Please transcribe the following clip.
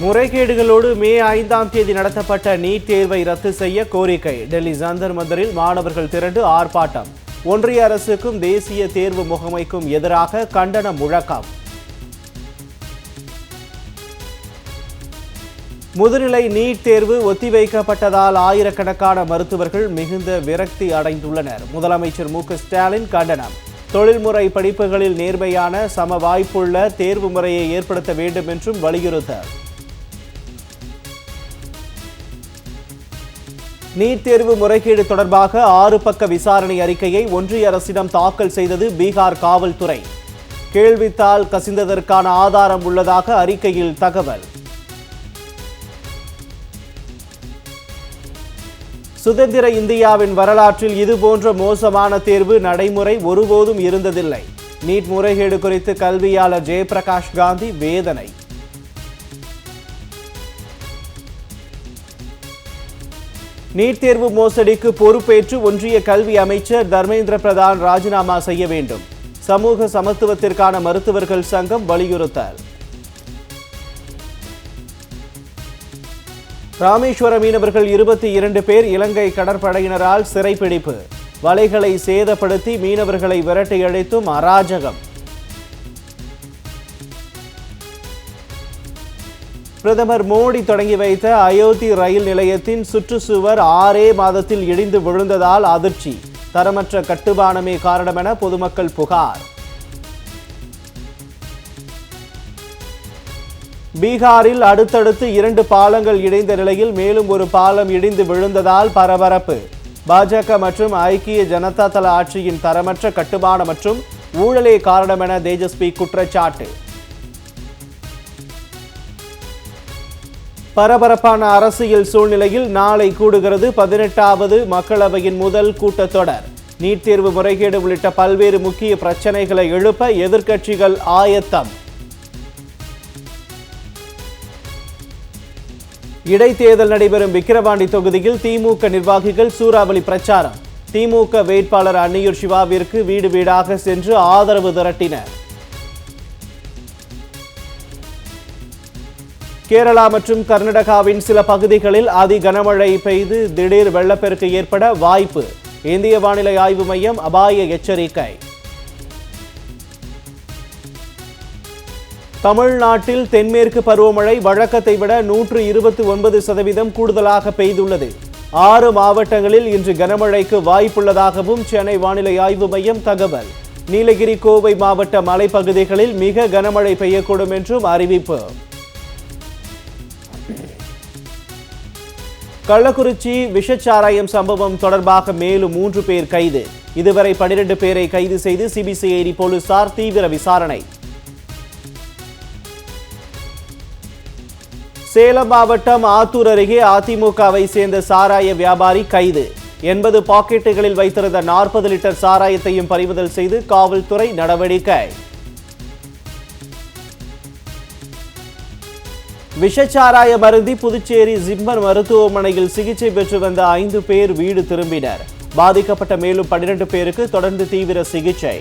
முறைகேடுகளோடு மே 5ஆம் தேதி நடத்தப்பட்ட நீட் தேர்வை ரத்து செய்ய கோரிக்கை. டெல்லி ஜந்தர் மந்தரில் மாணவர்கள் திரண்டு ஆர்ப்பாட்டம். ஒன்றிய அரசுக்கும் தேசிய தேர்வு முகமைக்கும் எதிராக கண்டன முழக்கம். முதுநிலை நீட் தேர்வு ஒத்திவைக்கப்பட்டதால் ஆயிரக்கணக்கான மருத்துவர்கள் மிகுந்த விரக்தி அடைந்துள்ளனர். முதலமைச்சர் மு.க.ஸ்டாலின் கண்டனம். தொழில்முறை படிப்புகளில் நேர்மையான சம வாய்ப்புள்ள தேர்வு முறையை ஏற்படுத்த வேண்டும் என்றும் வலியுறுத்தல். நீட் தேர்வு முறைகேடு தொடர்பாக 6 பக்க விசாரணை அறிக்கையை ஒன்றிய அரசிடம் தாக்கல் செய்தது பீகார் காவல்துறை. கேள்வித்தாள் கசிந்ததற்கான ஆதாரம் உள்ளதாக அறிக்கையில் தகவல். சுதந்திர இந்தியாவின் வரலாற்றில் இதுபோன்ற மோசமான தேர்வு நடைமுறை ஒருபோதும் இருந்ததில்லை. நீட் முறைகேடு குறித்து கல்வியாளர் ஜெயபிரகாஷ் காந்தி வேதனை. நீட் தேர்வு மோசடிக்கு பொறுப்பேற்று ஒன்றிய கல்வி அமைச்சர் தர்மேந்திர பிரதான் ராஜினாமா செய்ய வேண்டும். சமூக சமத்துவத்திற்கான மருத்துவர்கள் சங்கம் வலியுறுத்தல். ராமேஸ்வர மீனவர்கள் 22 பேர் இலங்கை கடற்படையினரால் சிறைப்பிடிப்பு. வலைகளை சேதப்படுத்தி மீனவர்களை விரட்டி அடித்தும் அராஜகம். பிரதமர் மோடி தொடங்கி வைத்த அயோத்தி ரயில் நிலையத்தின் சுற்றுச்சுவர் 6 மாதத்தில் இடிந்து விழுந்ததால் அதிர்ச்சி. தரமற்ற கட்டுமானமே காரணம் என பொதுமக்கள் புகார். பீகாரில் அடுத்தடுத்து 2 பாலங்கள் இடிந்த நிலையில் மேலும் ஒரு பாலம் இடிந்து விழுந்ததால் பரபரப்பு. பாஜக மற்றும் ஐக்கிய ஜனதா தள ஆட்சியின் தரமற்ற கட்டுமானம் மற்றும் ஊழலே காரணம் என தேஜஸ்வி குற்றச்சாட்டு. பரபரப்பான அரசியல் சூழ்நிலையில் நாளை கூடுகிறது 18வது மக்களவையின் முதல் கூட்டத்தொடர். நீட் தேர்வு முறைகேடு உள்ளிட்ட பல்வேறு முக்கிய பிரச்சனைகளை எழுப்ப எதிர்க்கட்சிகள் ஆயத்தம். இடைத்தேர்தல் நடைபெறும் விக்கிரவாண்டி தொகுதியில் திமுக நிர்வாகிகள் சூறாவளி பிரச்சாரம். திமுக வேட்பாளர் அன்னியூர் சிவாவிற்கு வீடு வீடாக சென்று ஆதரவு திரட்டினர். கேரளா மற்றும் கர்நாடகாவின் சில பகுதிகளில் அதி கனமழை பெய்து திடீர் வெள்ளப்பெருக்கு ஏற்பட வாய்ப்பு. இந்திய வானிலை ஆய்வு மையம் அபாய எச்சரிக்கை. தமிழ்நாட்டில் தென்மேற்கு பருவமழை வழக்கத்தை விட 129% கூடுதலாக பெய்துள்ளது. 6 மாவட்டங்களில் இன்று கனமழைக்கு வாய்ப்புள்ளதாகவும் சென்னை வானிலை ஆய்வு மையம் தகவல். நீலகிரி கோவை மாவட்ட மலைப்பகுதிகளில் மிக கனமழை பெய்யக்கூடும் என்றும் அறிவிப்பு. கள்ளக்குறிச்சி விஷச்சாராயம் சம்பவம் தொடர்பாக மேலும் 3 பேர் கைது. இதுவரை 12 பேரை கைது செய்து சிபிசிஐடி போலீசார் தீவிர விசாரணை. சேலம் மாவட்டம் ஆத்தூர் அருகே அதிமுகவை சேர்ந்த சாராய வியாபாரி கைது. 80 பாக்கெட்டுகளில் வைத்திருந்த 40 லிட்டர் சாராயத்தையும் பறிமுதல் செய்து காவல்துறை நடவடிக்கை. விஷச்சாராய மருந்தி புதுச்சேரி ஜிப்மர் மருத்துவமனையில் சிகிச்சை பெற்று வந்த 5 பேர் வீடு திரும்பினர். பாதிக்கப்பட்ட மேலும் 12 பேருக்கு தொடர்ந்து தீவிர சிகிச்சை.